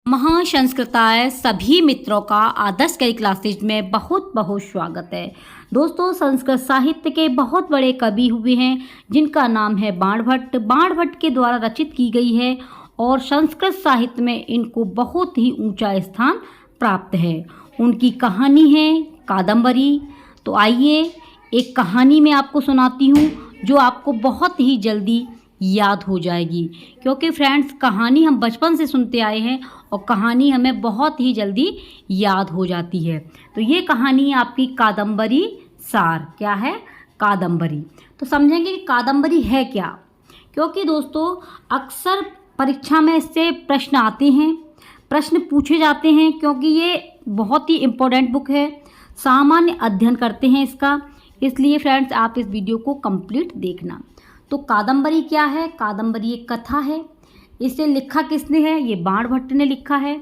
महासंस्कृताय सभी मित्रों का आदर्श कई क्लासेज में बहुत बहुत स्वागत है। दोस्तों, संस्कृत साहित्य के बहुत बड़े कवि हुए हैं जिनका नाम है बाणभट्ट। बाणभट्ट के द्वारा रचित की गई है और संस्कृत साहित्य में इनको बहुत ही ऊंचा स्थान प्राप्त है। उनकी कहानी है कादम्बरी। तो आइए एक कहानी मैं आपको सुनाती हूँ जो आपको बहुत ही जल्दी याद हो जाएगी, क्योंकि फ्रेंड्स कहानी हम बचपन से सुनते आए हैं और कहानी हमें बहुत ही जल्दी याद हो जाती है। तो ये कहानी आपकी कादम्बरी सार। क्या है? कादम्बरी। तो समझेंगे कि कादम्बरी है क्या, क्योंकि दोस्तों अक्सर परीक्षा में इससे प्रश्न आते हैं, प्रश्न पूछे जाते हैं, क्योंकि ये बहुत ही इम्पोर्टेंट बुक है। सामान्य अध्ययन करते हैं इसका, इसलिए फ्रेंड्स आप इस वीडियो को कंप्लीट देखना। तो कादम्बरी क्या है? कादम्बरी एक कथा है। इसे लिखा किसने है? ये बाणभट्ट ने लिखा है।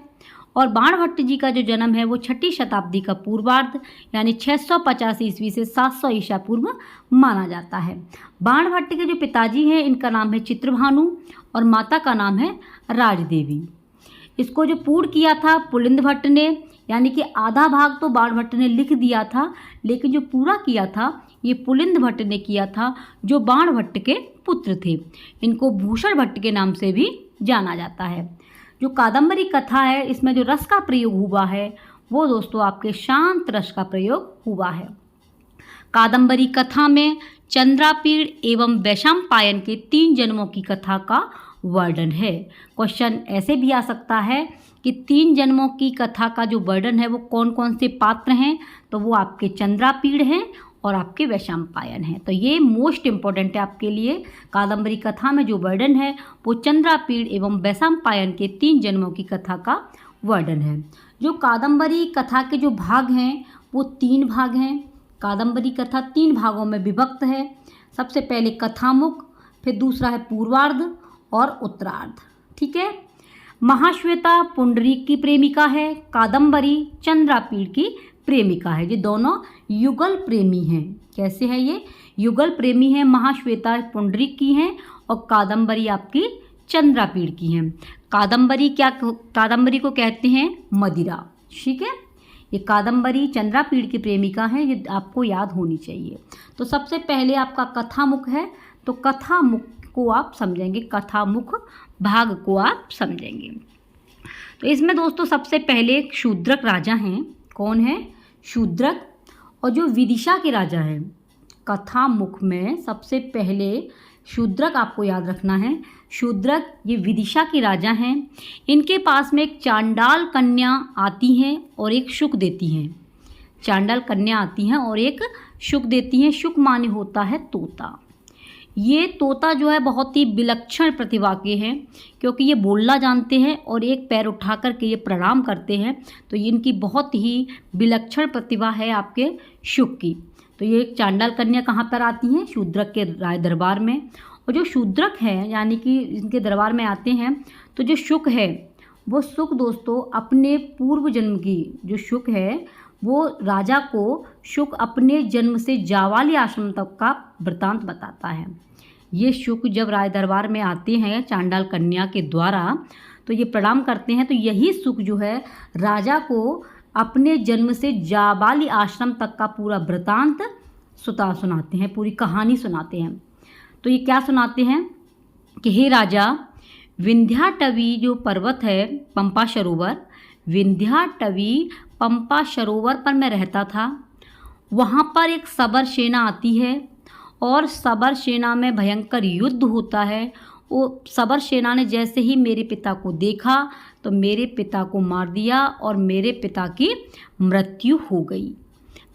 और बाणभट्ट जी का जो जन्म है वो 6ठी शताब्दी का पूर्वार्ध यानी 650 ईस्वी से 700 ईसा पूर्व माना जाता है। बाणभट्ट के जो पिताजी हैं इनका नाम है चित्रभानु और माता का नाम है राजदेवी। इसको जो पूर्ण किया था पुलिंद भट्ट ने, यानी कि आधा भाग तो बाणभट्ट ने लिख दिया था, लेकिन जो पूरा किया था ये पुलिंद भट्ट ने किया था, जो बाणभट्ट के पुत्र थे। इनको भूषण भट्ट के नाम से भी जाना जाता है। जो कादम्बरी कथा है इसमें जो रस का प्रयोग हुआ है वो दोस्तों आपके शांत रस का प्रयोग हुआ है। कादम्बरी कथा में चंद्रापीड़ एवं वैशंपायन के 3 जन्मों की कथा का वर्णन है। क्वेश्चन ऐसे भी आ सकता है कि 3 जन्मों की कथा का जो वर्णन है वो कौन कौन से पात्र हैं, तो वो आपके चंद्रापीड़ हैं और आपके वैशंपायन है। तो ये मोस्ट इम्पॉर्टेंट है आपके लिए। कादम्बरी कथा में जो वर्णन है वो चंद्रापीड़ एवं वैशंपायन के 3 जन्मों की कथा का वर्णन है। जो कादम्बरी कथा के जो भाग हैं वो 3 भाग हैं। कादम्बरी कथा 3 भागों में विभक्त है। सबसे पहले कथामुख, फिर दूसरा है पूर्वार्ध और उत्तरार्ध। ठीक है। महाश्वेता पुंडरीक की प्रेमिका है, कादम्बरी चंद्रापीड़ की प्रेमिका है। ये दोनों युगल प्रेमी हैं। कैसे हैं ये? युगल प्रेमी हैं। महाश्वेता पुंडरीक की हैं और कादम्बरी आपकी चंद्रापीड़ की हैं। कादम्बरी को कहते हैं मदिरा। ठीक है। ये कादम्बरी चंद्रापीड़ की प्रेमिका है, ये आपको याद होनी चाहिए। तो सबसे पहले आपका कथामुख है, तो कथामुख को आप समझेंगे, कथामुख भाग को आप समझेंगे। तो इसमें दोस्तों सबसे पहले शूद्रक राजा हैं। कौन है? शूद्रक। और जो विदिशा के राजा हैं, कथामुख में सबसे पहले शूद्रक आपको याद रखना है। शूद्रक ये विदिशा के राजा हैं। इनके पास में एक चांडाल कन्या आती हैं और एक शुक देती हैं। चांडाल कन्या आती हैं और एक शुक देती हैं। शुक माने होता है तोता। ये तोता जो है बहुत ही विलक्षण प्रतिभा के हैं, क्योंकि ये बोलना जानते हैं और एक पैर उठा कर के ये प्रणाम करते हैं। तो इनकी बहुत ही विलक्षण प्रतिभा है आपके शुक की। तो ये चांडाल कन्या कहाँ पर आती हैं? शूद्रक के राय दरबार में। और जो शूद्रक है यानी कि इनके दरबार में आते हैं, तो जो शुक है वो शुक दोस्तों अपने पूर्व जन्म की, जो शुक है वो राजा को शुक अपने जन्म से जावाली आश्रम तक का वृतांत बताता है। ये शुक जब राय दरबार में आते हैं चांडाल कन्या के द्वारा, तो ये प्रणाम करते हैं। तो यही शुक जो है राजा को अपने जन्म से जाबाली आश्रम तक का पूरा वृतांत सुनाते हैं, पूरी कहानी सुनाते हैं। तो ये क्या सुनाते हैं कि हे राजा, विंध्याटवी जो पर्वत है, पंपा सरोवर, विंध्याटवी पंपा सरोवर पर मैं रहता था। वहाँ पर एक सबर सेना आती है और सबर सेना में भयंकर युद्ध होता है। वो सबर सेना ने जैसे ही मेरे पिता को देखा तो मेरे पिता को मार दिया और मेरे पिता की मृत्यु हो गई।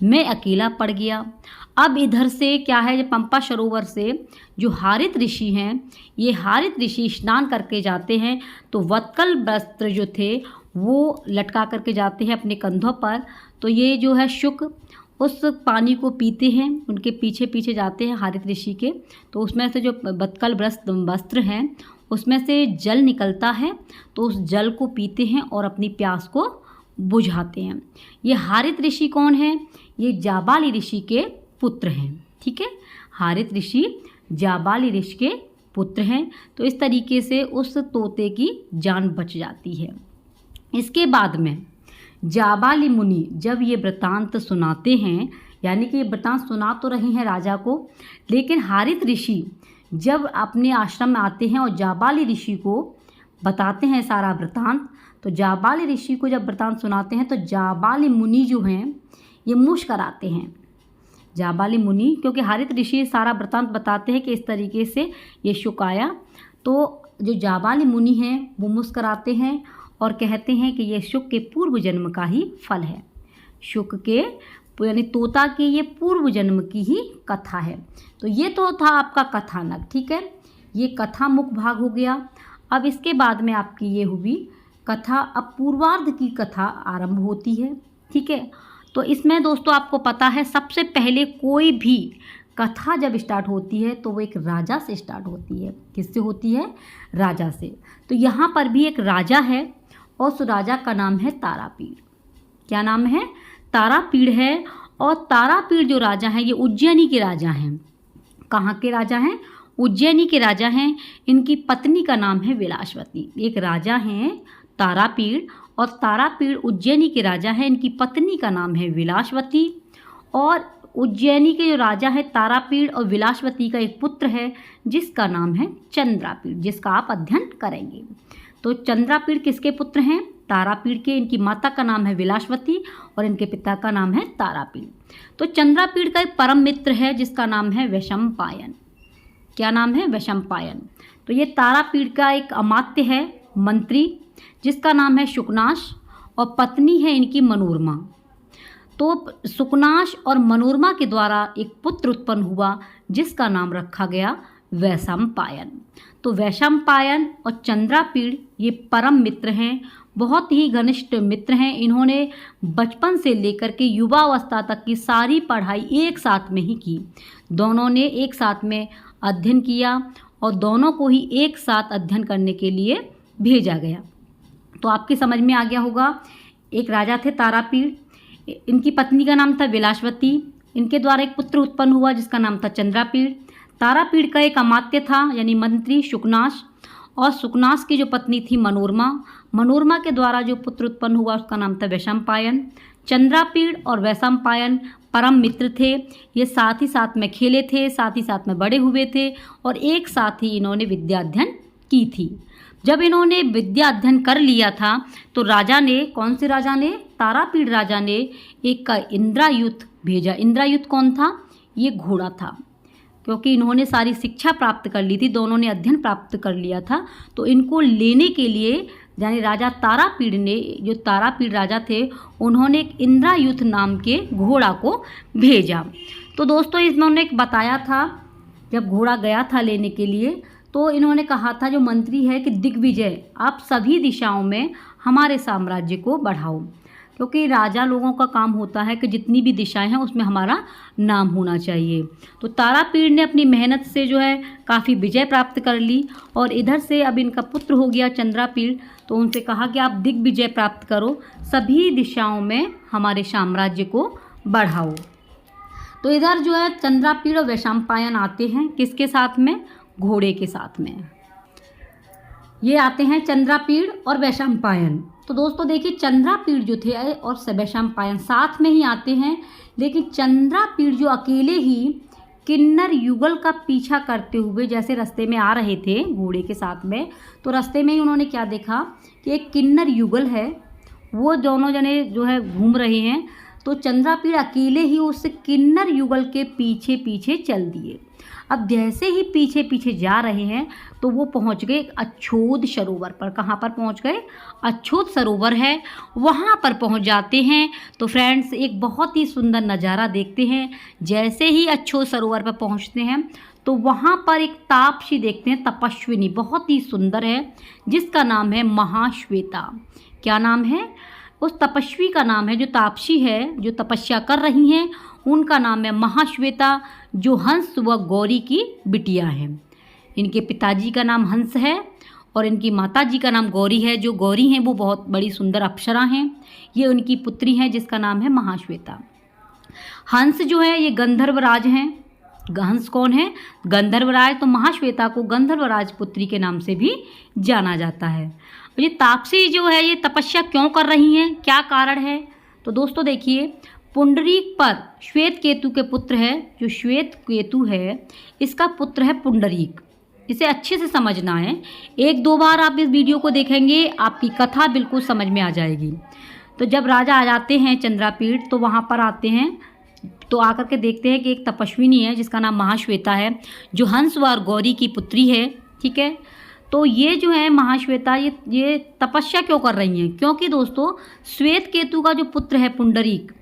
मैं अकेला पड़ गया। अब इधर से क्या है, जो पंपा सरोवर से जो हारित ऋषि हैं, ये हारित ऋषि स्नान करके जाते हैं, तो वत्कल वस्त्र जो थे वो लटका करके जाते हैं अपने कंधों पर। तो ये जो है शुक उस पानी को पीते हैं, उनके पीछे पीछे जाते हैं हारित ऋषि के। तो उसमें से जो वत्कल वस्त्र हैं उसमें से जल निकलता है, तो उस जल को पीते हैं और अपनी प्यास को बुझाते हैं। ये हारित ऋषि कौन है? ये जाबाली ऋषि के पुत्र हैं। ठीक है। हारित ऋषि जाबाली ऋषि के पुत्र हैं। तो इस तरीके से उस तोते की जान बच जाती है। इसके बाद में जाबाली मुनि जब ये वृतांत सुनाते हैं, यानी कि ये वृतांत सुना तो रहे हैं राजा को, लेकिन हारित ऋषि जब अपने आश्रम में आते हैं और जाबाली ऋषि को बताते हैं सारा वृतांत, तो जाबाली ऋषि को जब वृतांत सुनाते हैं तो जाबाली मुनि जो हैं ये मुस्कराते हैं। जाबाली मुनि, क्योंकि हारित ऋषि सारा वृतांत बताते हैं कि इस तरीके से ये शुक आया, तो जो जाबाली मुनि हैं वो मुस्कराते हैं और कहते हैं कि ये शुक के पूर्व जन्म का ही फल है। शुक के यानी तोता के ये पूर्व जन्म की ही कथा है। तो ये तो था आपका कथानक, ठीक है, ये कथा मुख भाग हो गया। अब इसके बाद में आपकी ये हुई कथा, अब पूर्वार्ध की कथा आरंभ होती है, ठीक है। तो इसमें दोस्तों आपको पता है सबसे पहले कोई भी कथा जब स्टार्ट होती है तो वो एक राजा से स्टार्ट होती है। किससे होती है? राजा से। तो यहाँ पर भी एक राजा है और उस राजा का नाम है तारापीड़। क्या नाम है? तारापीड़ है। और तारापीड़ जो राजा हैं ये उज्जैनी के राजा हैं। कहाँ के राजा हैं? उज्जैनी के राजा हैं। इनकी पत्नी का नाम है विलासवती। एक राजा हैं तारापीड़ और तारापीड़ उज्जैनी के राजा हैं। इनकी पत्नी का नाम है विलासवती। और उज्जैनी के जो राजा है तारापीड़ और विलासवती का एक पुत्र है जिसका नाम है चंद्रापीड़, जिसका आप अध्ययन करेंगे। तो चंद्रापीड़ किसके पुत्र हैं? तारापीड़ के। इनकी माता का नाम है विलासवती और इनके पिता का नाम है तारापीड़। तो चंद्रापीड़ का एक परम मित्र है जिसका नाम है वैशंपायन। क्या नाम है? वैशंपायन। तो ये तारापीड़ का एक अमात्य है, मंत्री, जिसका नाम है शुकनाश और पत्नी है इनकी मनोरमा। तो शुकनाश और मनोरमा के द्वारा एक पुत्र उत्पन्न हुआ जिसका नाम रखा गया वैशंपायन। तो वैशंपायन और चंद्रापीड़ ये परम मित्र हैं, बहुत ही घनिष्ठ मित्र हैं। इन्होंने बचपन से लेकर के युवावस्था तक की सारी पढ़ाई एक साथ में ही की। दोनों ने एक साथ में अध्ययन किया और दोनों को ही एक साथ अध्ययन करने के लिए भेजा गया। तो आपकी समझ में आ गया होगा। एक राजा थे तारापीड़, इनकी पत्नी का नाम था विलासवती। इनके द्वारा एक पुत्र उत्पन्न हुआ जिसका नाम था चंद्रापीड़। तारापीड़ का एक अमात्य था यानी मंत्री शुकनाश, और शुकनाश की जो पत्नी थी मनोरमा। मनोरमा के द्वारा जो पुत्र उत्पन्न हुआ उसका नाम था वैशंपायन। चंद्रापीड़ और वैशंपायन परम मित्र थे। ये साथ ही साथ में खेले थे, साथ ही साथ में बड़े हुए थे और एक साथ ही इन्होंने विद्या अध्ययन की थी। जब इन्होंने विद्या अध्ययन कर लिया था तो राजा ने, कौन से राजा ने? तारापीड़ राजा ने एक का इंद्रायुध भेजा। इंद्रायुध कौन था? ये घोड़ा था। क्योंकि इन्होंने सारी शिक्षा प्राप्त कर ली थी, दोनों ने अध्ययन प्राप्त कर लिया था, तो इनको लेने के लिए यानी राजा तारापीड़ ने, जो तारापीड़ राजा थे, उन्होंने एक इंद्रायुध नाम के घोड़ा को भेजा। तो दोस्तों इन्होंने बताया था, जब घोड़ा गया था लेने के लिए तो इन्होंने कहा था जो मंत्री है कि दिग्विजय, आप सभी दिशाओं में हमारे साम्राज्य को बढ़ाओ, क्योंकि राजा लोगों का काम होता है कि जितनी भी दिशाएं हैं उसमें हमारा नाम होना चाहिए। तो तारापीड़ ने अपनी मेहनत से जो है काफ़ी विजय प्राप्त कर ली और इधर से अब इनका पुत्र हो गया चंद्रापीड़, तो उनसे कहा कि आप दिग्विजय प्राप्त करो, सभी दिशाओं में हमारे साम्राज्य को बढ़ाओ। तो इधर जो है चंद्रापीड़ और वैशंपायन आते हैं, किसके साथ में? घोड़े के साथ में। ये आते हैं चंद्रापीड़ और वैशंपायन। तो दोस्तों देखिए चंद्रापीड़ जो थे और वैशंपायन साथ में ही आते हैं, लेकिन चंद्रापीड़ जो अकेले ही किन्नर युगल का पीछा करते हुए जैसे रास्ते में आ रहे थे घोड़े के साथ में, तो रास्ते में ही उन्होंने क्या देखा कि एक किन्नर युगल है, वो दोनों जने जो है घूम रहे हैं। तो चंद्रापीड़ अकेले ही उस किन्नर युगल के पीछे पीछे चल दिए। अब जैसे ही पीछे पीछे जा रहे हैं तो वो पहुंच गए अच्छोद सरोवर पर। कहाँ पर पहुंच गए? अच्छोद सरोवर है, वहाँ पर पहुंच जाते हैं। तो फ्रेंड्स एक बहुत ही सुंदर नज़ारा देखते हैं। जैसे ही अच्छोद सरोवर पर पहुंचते हैं तो वहाँ पर एक तापसी देखते हैं, तपस्विनी, बहुत ही सुंदर है, जिसका नाम है महाश्वेता। क्या नाम है? उस तपस्वी का नाम है, जो तापसी है, जो तपस्या कर रही हैं, उनका नाम है महाश्वेता, जो हंस व गौरी की बिटिया है। इनके पिताजी का नाम हंस है और इनकी माताजी का नाम गौरी है। जो गौरी हैं वो बहुत बड़ी सुंदर अप्सरा हैं। ये उनकी पुत्री हैं जिसका नाम है महाश्वेता। हंस जो है ये गंधर्व राज हैं, हंस कौन है? गंधर्वराज। तो महाश्वेता को गंधर्वराज पुत्री के नाम से भी जाना जाता है। ये तापसी जो है ये तपस्या क्यों कर रही हैं, क्या कारण है? तो दोस्तों देखिए, पुंडरीक पर श्वेत केतु के पुत्र है, जो श्वेत केतु है इसका पुत्र है पुंडरीक। इसे अच्छे से समझना है, एक दो बार आप इस वीडियो को देखेंगे आपकी कथा बिल्कुल समझ में आ जाएगी। तो जब राजा आ जाते हैं चंद्रापीठ, तो वहाँ पर आते हैं, तो आकर के देखते हैं कि एक तपस्विनी है जिसका नाम महाश्वेता है, जो हंस और गौरी की पुत्री है। ठीक है, तो ये जो है महाश्वेता ये तपस्या क्यों कर रही हैं? क्योंकि दोस्तों श्वेत केतु का जो पुत्र है पुंडरीक,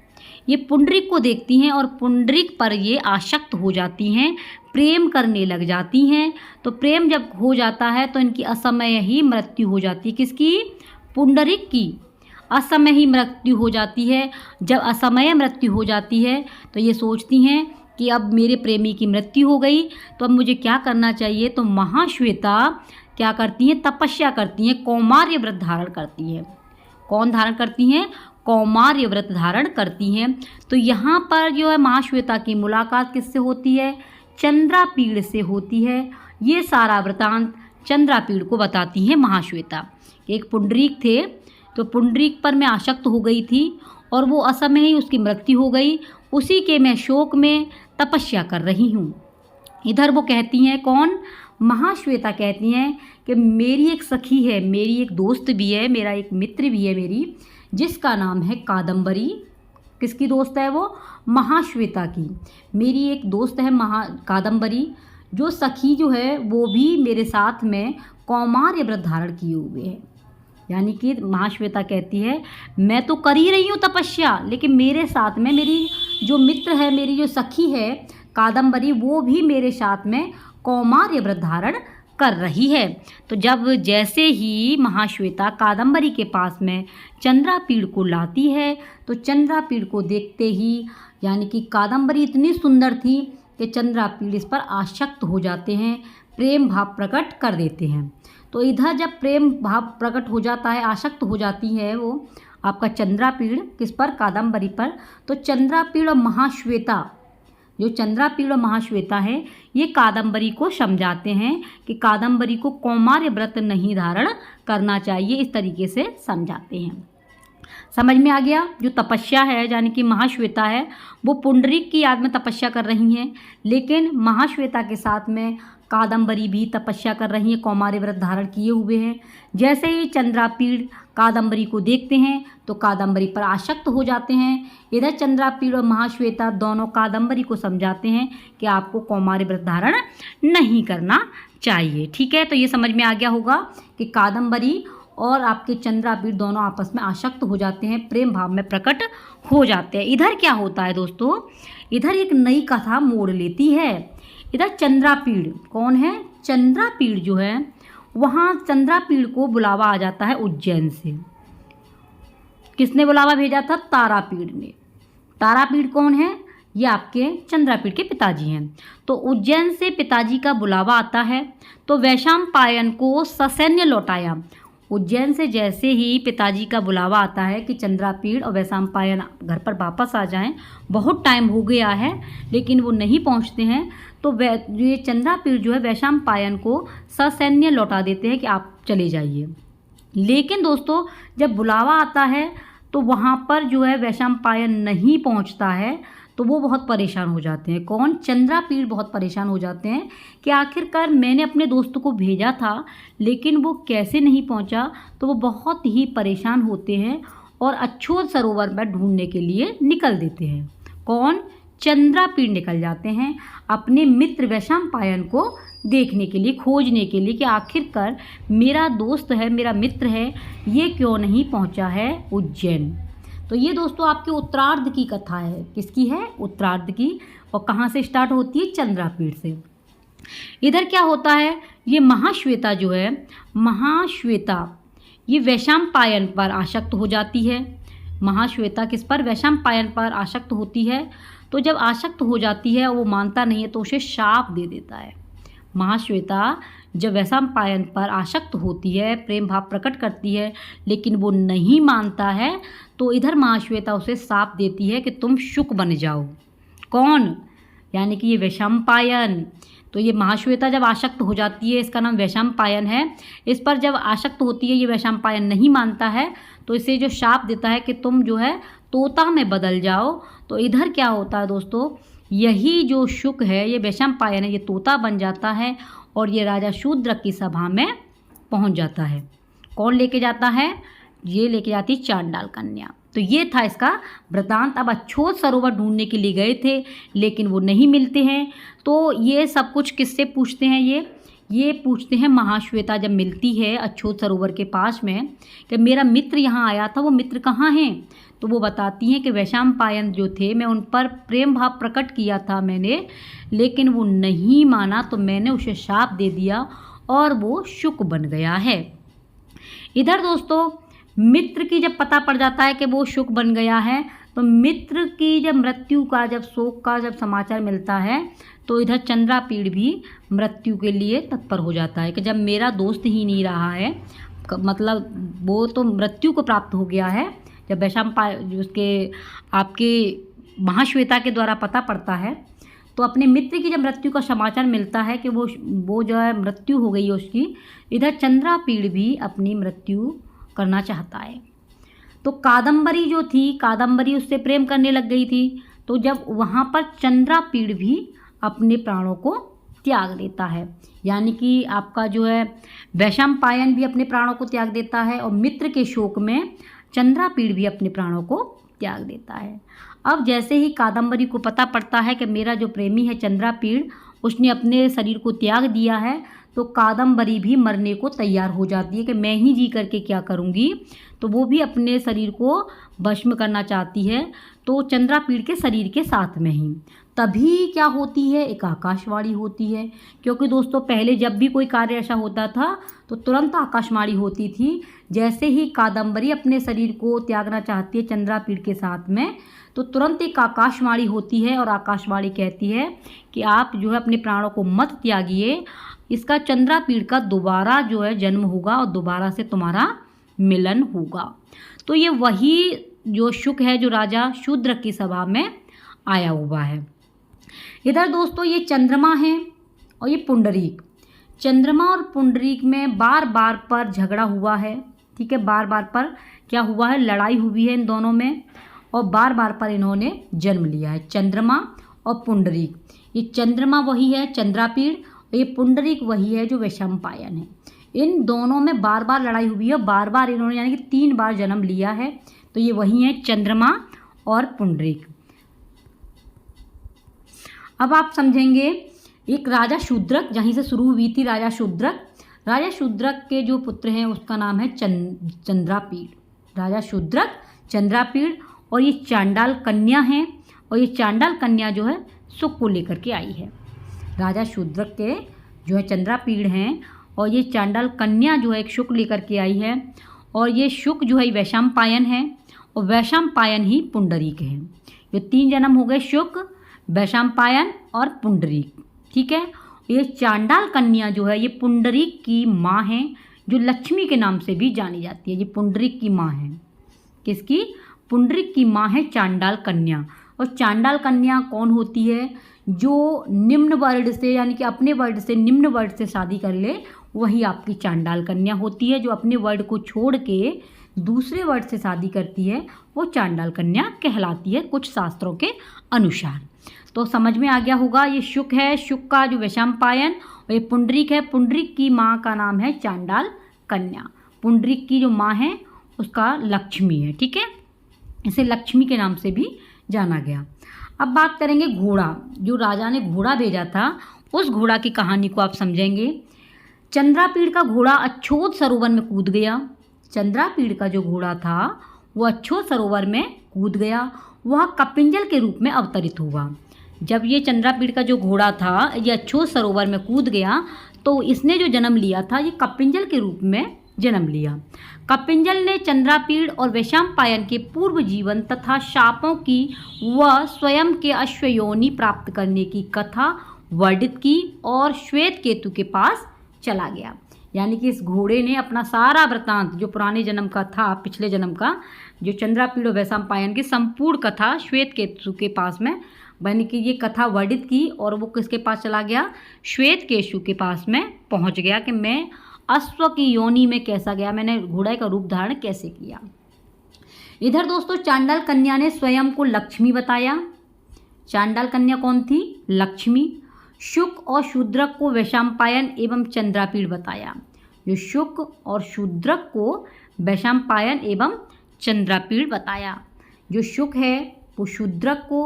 ये पुंडरीक को देखती हैं और पुंडरीक पर ये आसक्त हो जाती हैं, प्रेम करने लग जाती हैं। तो प्रेम जब हो जाता है तो इनकी असमय ही मृत्यु हो जाती है। किसकी? पुंडरीक की असमय ही मृत्यु हो जाती है। जब असमय मृत्यु हो जाती है तो ये सोचती हैं कि अब मेरे प्रेमी की मृत्यु हो गई, तो अब मुझे क्या करना चाहिए? तो महाश्वेता क्या करती हैं? तपस्या करती हैं, कौमार्य व्रत धारण करती हैं। कौन धारण करती हैं? कौमार्य व्रत धारण करती हैं। तो यहाँ पर जो है महाश्वेता की मुलाकात किससे होती है? चंद्रापीड़ से होती है। ये सारा वृतांत चंद्रापीड़ को बताती हैं महाश्वेता। एक पुंडरीक थे, तो पुंडरीक पर मैं आसक्त हो गई थी और वो असमय ही उसकी मृत्यु हो गई। उसी के मैं शोक में तपस्या कर रही हूँ। इधर वो कहती हैं, कौन? महाश्वेता कहती हैं कि मेरी एक सखी है, मेरी एक दोस्त भी है, मेरा एक मित्र भी है मेरी, जिसका नाम है कादम्बरी। किसकी दोस्त है वो? महाश्वेता की। मेरी एक दोस्त है कादम्बरी, जो सखी जो है वो भी मेरे साथ में कौमार्य व्रत धारण किए हुए है। यानी कि महाश्वेता कहती है मैं तो कर ही रही हूँ तपस्या, लेकिन मेरे साथ में मेरी जो मित्र है, मेरी जो सखी है कादम्बरी, वो भी मेरे साथ में कौमार्य व्रत धारण कर रही है। तो जब जैसे ही महाश्वेता कादम्बरी के पास में चंद्रापीड़ को लाती है, तो चंद्रापीड़ को देखते ही, यानी कि कादम्बरी इतनी सुंदर थी कि चंद्रापीड़ इस पर आसक्त हो जाते हैं, प्रेम भाव प्रकट कर देते हैं। तो इधर जब प्रेम भाव प्रकट हो जाता है, आसक्त हो जाती है वो आपका चंद्रापीड़ किस पर? कादम्बरी पर। तो चंद्रापीड़ और महाश्वेता, जो चंद्रापीड़ और महाश्वेता है, ये कादम्बरी को समझाते हैं कि कादम्बरी को कौमार्य व्रत नहीं धारण करना चाहिए, इस तरीके से समझाते हैं। समझ में आ गया? जो तपस्या है, यानी कि महाश्वेता है, वो पुंडरीक की याद में तपस्या कर रही हैं, लेकिन महाश्वेता के साथ में कादम्बरी भी तपस्या कर रही हैं, कौमार्य व्रत धारण किए हुए हैं। जैसे ही चंद्रापीड़ कादम्बरी को देखते हैं तो कादम्बरी पर आसक्त हो जाते हैं। इधर चंद्रापीड़ और महाश्वेता दोनों कादम्बरी को समझाते हैं कि आपको कौमार्य व्रत धारण नहीं करना चाहिए। ठीक है, तो ये समझ में आ गया होगा कि कादम्बरी और आपके चंद्रापीड़ दोनों आपस में आसक्त हो जाते हैं, प्रेम भाव में प्रकट हो जाते हैं। इधर क्या होता है दोस्तों? इधर एक नई कथा मोड़ लेती है। इधर चंद्रापीड़ कौन है? चंद्रापीड़ जो है, वहाँ चंद्रापीड़ को बुलावा आ जाता है उज्जैन से। किसने बुलावा भेजा था? तारापीड़ ने। तारापीड़ कौन है? ये आपके चंद्रापीड़ के पिताजी हैं। तो उज्जैन से पिताजी का बुलावा आता है, तो वैशंपायन को ससैन्य लौटाया। उज्जैन से जैसे ही पिताजी का बुलावा आता है कि चंद्रापीड़ और वैशंपायन घर पर वापस आ जाएं, बहुत टाइम हो गया है, लेकिन वो नहीं पहुंचते हैं, तो ये चंद्रापीड़ जो है वैशंपायन को ससैन्य लौटा देते हैं कि आप चले जाइए। लेकिन दोस्तों जब बुलावा आता है तो वहाँ पर जो है वैशंपायन नहीं पहुँचता है, तो वो बहुत परेशान हो जाते हैं। कौन? चंद्रापीड़ बहुत परेशान हो जाते हैं कि आखिरकार मैंने अपने दोस्त को भेजा था, लेकिन वो कैसे नहीं पहुंचा। तो वो बहुत ही परेशान होते हैं और अछूत सरोवर में ढूंढने के लिए निकल देते हैं। कौन? चंद्रापीड़ निकल जाते हैं अपने मित्र वैशंपायन को देखने के लिए, खोजने के लिए कि आखिरकार मेरा दोस्त है, मेरा मित्र है, ये क्यों नहीं पहुंचा है उज्जैन। तो ये दोस्तों आपके उत्तरार्ध की कथा है। किसकी है? उत्तरार्ध की। और कहाँ से स्टार्ट होती है? चंद्रापीड़ से। इधर क्या होता है? ये महाश्वेता जो है, महाश्वेता ये वैशंपायन पर आसक्त हो जाती है। महाश्वेता किस पर? वैशंपायन पर आसक्त होती है। तो जब आसक्त हो जाती है, वो मानता नहीं है, तो उसे शाप दे देता है। महाश्वेता जब वैशंपायन पर आसक्त होती है, प्रेम भाव प्रकट करती है, लेकिन वो नहीं मानता है, तो इधर महाश्वेता उसे शाप देती है कि तुम शुक बन जाओ। कौन? यानी कि ये वैशंपायन। तो ये महाश्वेता जब आसक्त हो जाती है, इसका नाम वैशंपायन है। इस पर जब आसक्त होती है, ये वैशंपायन नहीं मानता है, तो इसे जो शाप देता है कि तुम जो है तोता में बदल जाओ। तो इधर क्या होता है दोस्तों, यही जो शुक है, ये वैशंपायन है, ये तोता बन जाता है और ये राजा शूद्रक की सभा में पहुंच जाता है। कौन लेके जाता है? ये लेके जाती है चांडाल कन्या। तो ये था इसका वृतांत। अब अछोत सरोवर ढूंढने के लिए गए थे, लेकिन वो नहीं मिलते हैं। तो ये सब कुछ किससे पूछते हैं? ये पूछते हैं महाश्वेता जब मिलती है अछोत सरोवर के पास में कि मेरा मित्र यहाँ आया था, वो मित्र कहाँ हैं? तो वो बताती हैं कि वैशंपायन जो थे, मैं उन पर प्रेम भाव प्रकट किया था मैंने, लेकिन वो नहीं माना, तो मैंने उसे शाप दे दिया और वो शुक बन गया है। इधर दोस्तों मित्र की जब पता पड़ जाता है कि वो शुक बन गया है, तो मित्र की जब मृत्यु का, जब शोक का जब समाचार मिलता है, तो इधर चंद्रापीड़ भी मृत्यु के लिए तत्पर हो जाता है कि जब मेरा दोस्त ही नहीं रहा है, मतलब वो तो मृत्यु को प्राप्त हो गया है। जब वैशंपायन उसके आपके महाश्वेता के द्वारा पता पड़ता है, तो अपने मित्र की जब मृत्यु का समाचार मिलता है कि वो जो है मृत्यु हो गई है उसकी, इधर चंद्रापीड़ भी अपनी मृत्यु करना चाहता है। तो कादम्बरी जो थी, कादम्बरी उससे प्रेम करने लग गई थी। तो जब वहाँ पर चंद्रापीड़ भी अपने प्राणों को त्याग देता है, यानी कि आपका जो है वैशंपायन भी अपने प्राणों को त्याग देता है और मित्र के शोक में चंद्रापीड़ भी अपने प्राणों को त्याग देता है। अब जैसे ही कादम्बरी को पता पड़ता है कि मेरा जो प्रेमी है चंद्रापीड़, उसने अपने शरीर को त्याग दिया है, तो कादम्बरी भी मरने को तैयार हो जाती है कि मैं ही जी करके क्या करूँगी। तो वो भी अपने शरीर को भस्म करना चाहती है, तो चंद्रापीड़ के शरीर के साथ में ही। तभी क्या होती है, एक आकाशवाणी होती है, क्योंकि दोस्तों पहले जब भी कोई कार्य ऐसा होता था तो तुरंत आकाशवाणी होती थी। जैसे ही कादम्बरी अपने शरीर को त्यागना चाहती है चंद्रापीड़ के साथ में, तो तुरंत एक आकाशवाणी होती है और आकाशवाणी कहती है कि आप जो है अपने प्राणों को मत त्यागिए, इसका चंद्रापीड़ का दोबारा जो है जन्म होगा और दोबारा से तुम्हारा मिलन होगा। तो ये वही जो शुक है जो राजा शूद्रक की सभा में आया हुआ है। इधर दोस्तों ये चंद्रमा है और ये पुंडरीक। चंद्रमा और पुंडरीक में बार बार पर झगड़ा हुआ है, ठीक है, बार बार पर क्या हुआ है, लड़ाई हुई है इन दोनों में, और बार बार पर इन्होंने जन्म लिया है, चंद्रमा और पुंडरीक। ये चंद्रमा वही है चंद्रापीड़, और ये पुंडरीक वही है जो वैशंपायन है। इन दोनों में बार बार लड़ाई हुई है, बार बार इन्होंने यानी कि 3 बार जन्म लिया है। तो ये वही है चंद्रमा और पुंडरीक। अब आप समझेंगे एक राजा शूद्रक, जहीं से शुरू हुई थी राजा शूद्रक। राजा शूद्रक के जो पुत्र हैं उसका नाम है चंद्रापीड़। राजा शूद्रक, चंद्रापीड़, और ये चांडाल कन्या हैं, और ये चांडाल कन्या जो है सुख को लेकर के आई है। राजा शूद्रक के जो है चंद्रापीड़ हैं, और ये चांडाल कन्या जो है एक शुक लेकर के आई है, और ये शुक जो है वैशंपायन है, और वैशंपायन ही पुंडरीक है। ये 3 जन्म हो गए, शुक, वैशंपायन और पुंडरीक, ठीक है। ये चांडाल कन्या जो है ये पुंडरीक की माँ है, जो लक्ष्मी के नाम से भी जानी जाती है। ये पुंडरीक की माँ है। किसकी? पुंडरीक की माँ है चांडाल कन्या। और चांडाल कन्या कौन होती है? जो निम्न वर्ण से, यानी कि अपने वर्ण से निम्न वर्ण से शादी कर ले, वही आपकी चांडाल कन्या होती है। जो अपने वर्ण को छोड़ के दूसरे वर्ण से शादी करती है वो चांडाल कन्या कहलाती है, कुछ शास्त्रों के अनुसार। तो समझ में आ गया होगा। ये शुक है, शुक का जो वैशंपायन, और ये पुंडरीक है, पुंडरीक की माँ का नाम है चांडाल कन्या। पुंडरीक की जो माँ है उसका लक्ष्मी है, ठीक है, इसे लक्ष्मी के नाम से भी जाना गया। अब बात करेंगे घोड़ा। जो राजा ने घोड़ा भेजा था उस घोड़ा की कहानी को आप समझेंगे। चंद्रापीड़ का घोड़ा अछोत सरोवर में कूद गया। चंद्रापीड़ का जो घोड़ा था वो अछोत सरोवर में कूद गया, वह कपिंजल के रूप में अवतरित हुआ। जब ये चंद्रापीड़ का जो घोड़ा था ये अछोत सरोवर में कूद गया, तो इसने जो जन्म लिया था ये कपिंजल के रूप में जन्म लिया। कपिंजल ने चंद्रापीड़ और वैशंपायन के पूर्व जीवन तथा शापों की व स्वयं के अश्वयोनि प्राप्त करने की कथा वर्णित की और श्वेत केतु के पास चला गया। यानी कि इस घोड़े ने अपना सारा वृतांत जो पुराने जन्म का था, पिछले जन्म का, जो चंद्रापीड़ और वैशंपायन की संपूर्ण कथा श्वेत केतु के पास में यानी कि ये कथा वर्णित की और वो किसके पास चला गया, श्वेतकेशु के पास में पहुंच गया कि मैं अश्व की योनि में कैसा गया, मैंने घोड़े का रूप धारण कैसे किया। इधर दोस्तों चांडाल कन्या ने स्वयं को लक्ष्मी बताया। चांडाल कन्या कौन थी, लक्ष्मी। शुक और शूद्रक को वैशंपायन एवं चंद्रापीड़ बताया। जो शुक और शूद्रक को वैशंपायन एवं चंद्रापीड़ बताया। जो शुक है वो शूद्रक को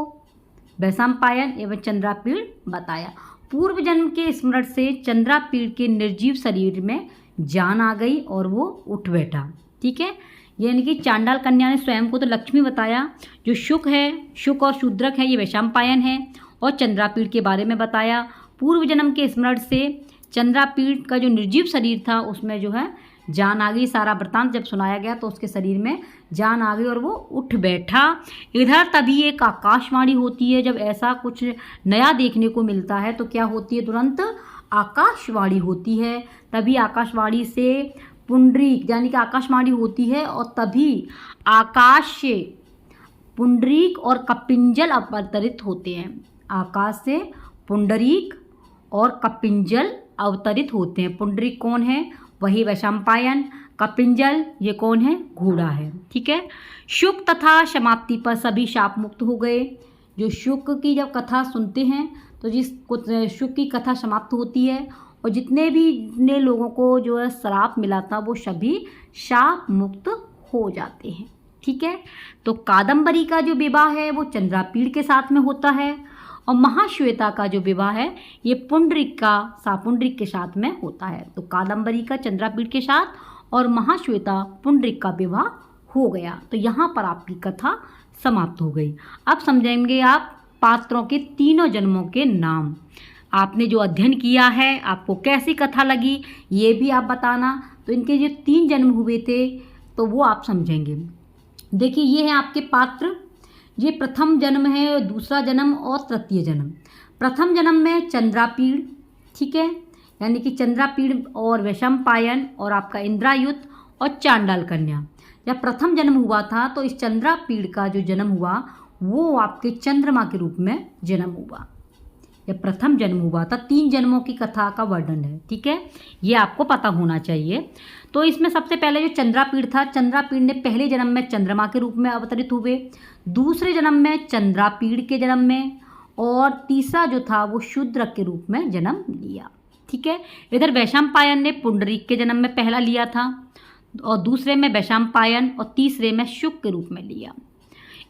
वैशंपायन एवं चंद्रापीड़ बताया। पूर्व जन्म के स्मरण से चंद्रापीड़ के निर्जीव शरीर में जान आ गई और वो उठ बैठा। ठीक है, यानी कि चांडाल कन्या ने स्वयं को तो लक्ष्मी बताया। जो शुक है, शुक और शूद्रक है, ये वैशंपायन है और चंद्रापीड़ के बारे में बताया। पूर्व जन्म के स्मरण से चंद्रापीड़ का जो निर्जीव शरीर था उसमें जो है जान आ गई। सारा वृतांत जब सुनाया गया तो उसके शरीर में जान आ गई और वो उठ बैठा। इधर तभी एक आकाशवाणी होती है। जब ऐसा कुछ नया देखने को मिलता है तो क्या होती है, तुरंत आकाशवाणी होती है। तभी आकाशवाणी से पुंडरीक यानी कि आकाशवाणी होती है और तभी आकाश से पुंडरीक और कपिंजल अवतरित होते हैं। आकाश से पुंडरीक और कपिंजल अवतरित होते हैं। पुंडरीक कौन है, वही वैशंपायन। कपिंजल ये कौन है, घोड़ा है। ठीक है, शुक तथा समाप्ति पर सभी शाप मुक्त हो गए। जो शुक की जब कथा सुनते हैं तो शुक की कथा समाप्त होती है और जितने लोगों को जो है श्राप मिला था वो सभी शाप मुक्त हो जाते हैं। ठीक है, तो कादम्बरी का जो विवाह है वो चंद्रापीड़ के साथ में होता है और महाश्वेता का जो विवाह है ये पुंडरीक के साथ में होता है। तो कादम्बरी का चंद्रापीड़ के साथ और महाश्वेता पुंडरीक का विवाह हो गया। तो यहाँ पर आपकी कथा समाप्त हो गई। अब समझेंगे आप पात्रों के तीनों जन्मों के नाम। आपने जो अध्ययन किया है आपको कैसी कथा लगी ये भी आप बताना। तो इनके जो 3 जन्म हुए थे तो वो आप समझेंगे। देखिए ये है आपके पात्र। ये प्रथम जन्म है, दूसरा जन्म और तृतीय जन्म। प्रथम जन्म में चंद्रापीड़, ठीक है, यानी कि चंद्रापीड़ और वैशंपायन और आपका इंद्रायुत और चांडाल कन्या। जब प्रथम जन्म हुआ था तो इस चंद्रापीड़ का जो जन्म हुआ वो आपके चंद्रमा के रूप में जन्म हुआ। जब प्रथम जन्म हुआ था, 3 जन्मों की कथा का वर्णन है। ठीक है, ये आपको पता होना चाहिए। तो इसमें सबसे पहले जो चंद्रापीड़ था, चंद्रापीड़ ने पहले जन्म में चंद्रमा के रूप में अवतरित हुए, दूसरे जन्म में चंद्रापीड़ के जन्म में और तीसरा जो था वो शूद्रक के रूप में जन्म लिया। ठीक है, इधर वैशंपायन ने पुंडरीक के जन्म में पहला लिया था और दूसरे में वैशंपायन और तीसरे में शुक के रूप में लिया।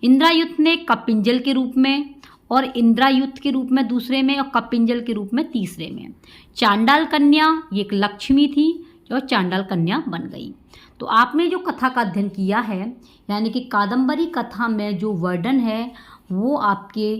इंद्रायुत ने कपिंजल के रूप में और इंद्रायुत के रूप में दूसरे में और कपिंजल के रूप में तीसरे में। चांडाल कन्या ये एक लक्ष्मी थी और चांडाल कन्या बन गई। तो आपने जो कथा का अध्ययन किया है यानी कि कादम्बरी कथा में जो वर्णन है वो आपके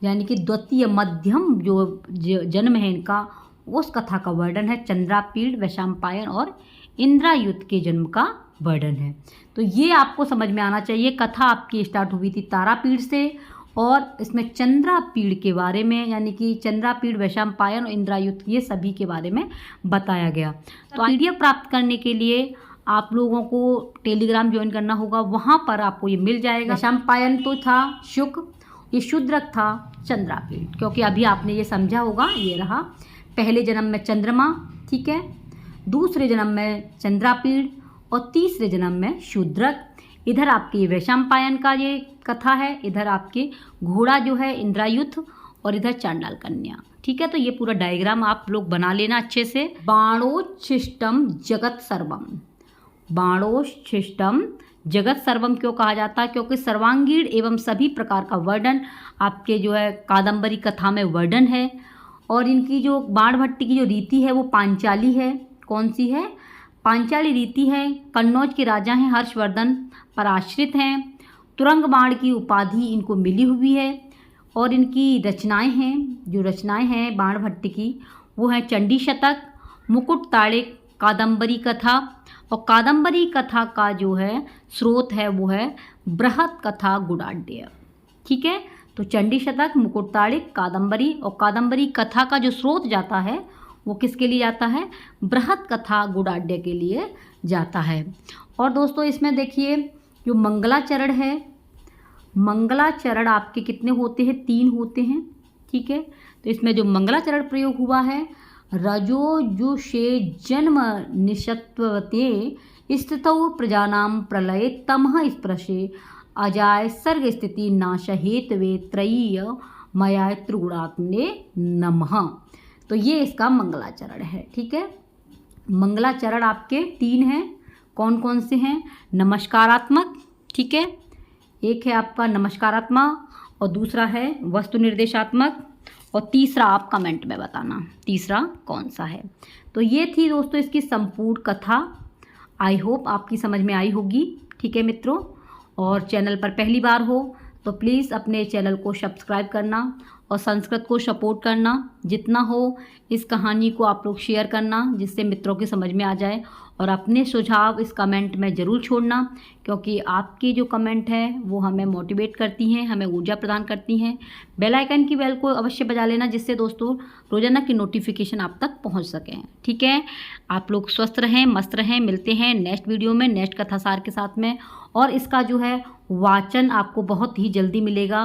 यानी कि द्वितीय मध्यम जो जन्म है इनका उस कथा का वर्णन है। चंद्रापीड़, वैशंपायन और इंद्रायुत के जन्म का वर्णन है। तो ये आपको समझ में आना चाहिए। कथा आपकी स्टार्ट हुई थी तारापीड़ से और इसमें चंद्रापीड़ के बारे में यानी कि चंद्रापीड़, वैशंपायन और इंद्रायुत ये सभी के बारे में बताया गया। तो PDF प्राप्त करने के लिए आप लोगों को टेलीग्राम ज्वाइन करना होगा, वहाँ पर आपको ये मिल जाएगा। वैशंपायन तो था शुक, ये शूद्रक था चंद्रापीड़, क्योंकि अभी आपने ये समझा होगा। ये रहा पहले जन्म में चंद्रमा, ठीक है, दूसरे जन्म में चंद्रापीड़ और तीसरे जन्म में शूद्रक। इधर आपके वैशंपायन का ये कथा है, इधर आपके घोड़ा जो है इंद्रायुत और इधर चांडाल कन्या। ठीक है, तो ये पूरा डायग्राम आप लोग बना लेना अच्छे से। बाणोच्छिष्टम जगत सर्वम, बाणोच्छिष्टम जगत सर्वम क्यों कहा जाता है? क्योंकि सर्वांगीण एवं सभी प्रकार का वर्णन आपके जो है कादम्बरी कथा में वर्णन है। और इनकी जो बाणभट्टी की जो रीति है वो पांचाली है। कौन सी है? पांचाली रीति है। कन्नौज के राजा हैं हर्षवर्धन पर आश्रित हैं। तुरंग बाण की उपाधि इनको मिली हुई है और इनकी रचनाएं हैं, जो रचनाएं हैं बाणभट्टी की वो हैं चंडी शतक, मुकुट ताड़िक, कादम्बरी कथा। और कादम्बरी कथा का जो है स्रोत है वो है बृहत कथा गुडाढ्य। ठीक है, तो चंडी शतक, मुकुट ताड़िक, कादम्बरी और कादम्बरी कथा का जो स्रोत जाता है वो किसके लिए जाता है? बृहत कथा गुडाढ्य के लिए जाता है। और दोस्तों इसमें देखिए जो मंगलाचरण है, मंगलाचरण आपके कितने होते हैं? 3 होते हैं। ठीक है, तो इसमें जो मंगलाचरण प्रयोग हुआ है, रजोजुषे जन्म निषत्वते स्थितौ प्रजानां प्रलये तमः स्पृशे अजाय सर्ग स्थिति नाश हेतवे त्रयीय मया त्रिगुणात्मने नमः। तो ये इसका मंगलाचरण है। ठीक है, मंगलाचरण आपके 3 हैं। कौन कौन से हैं? नमस्कारात्मक, ठीक है, एक है आपका नमस्कारात्मक और दूसरा है वस्तु निर्देशात्मक और तीसरा आप कमेंट में बताना तीसरा कौन सा है। तो ये थी दोस्तों इसकी संपूर्ण कथा। आई होप आपकी समझ में आई होगी। ठीक है मित्रों, और चैनल पर पहली बार हो तो प्लीज़ अपने चैनल को सब्सक्राइब करना और संस्कृत को सपोर्ट करना। जितना हो इस कहानी को आप लोग शेयर करना जिससे मित्रों की समझ में आ जाए, और अपने सुझाव इस कमेंट में ज़रूर छोड़ना, क्योंकि आपकी जो कमेंट है वो हमें मोटिवेट करती हैं, हमें ऊर्जा प्रदान करती हैं। बेल आइकन की बेल को अवश्य बजा लेना जिससे दोस्तों रोज़ाना की नोटिफिकेशन आप तक पहुंच सकें। ठीक है, आप लोग स्वस्थ रहें, मस्त रहें। मिलते हैं नेक्स्ट वीडियो में नेक्स्ट कथासार के साथ में, और इसका जो है वाचन आपको बहुत ही जल्दी मिलेगा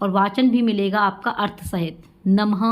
और वाचन भी मिलेगा आपका अर्थ सहित। नमः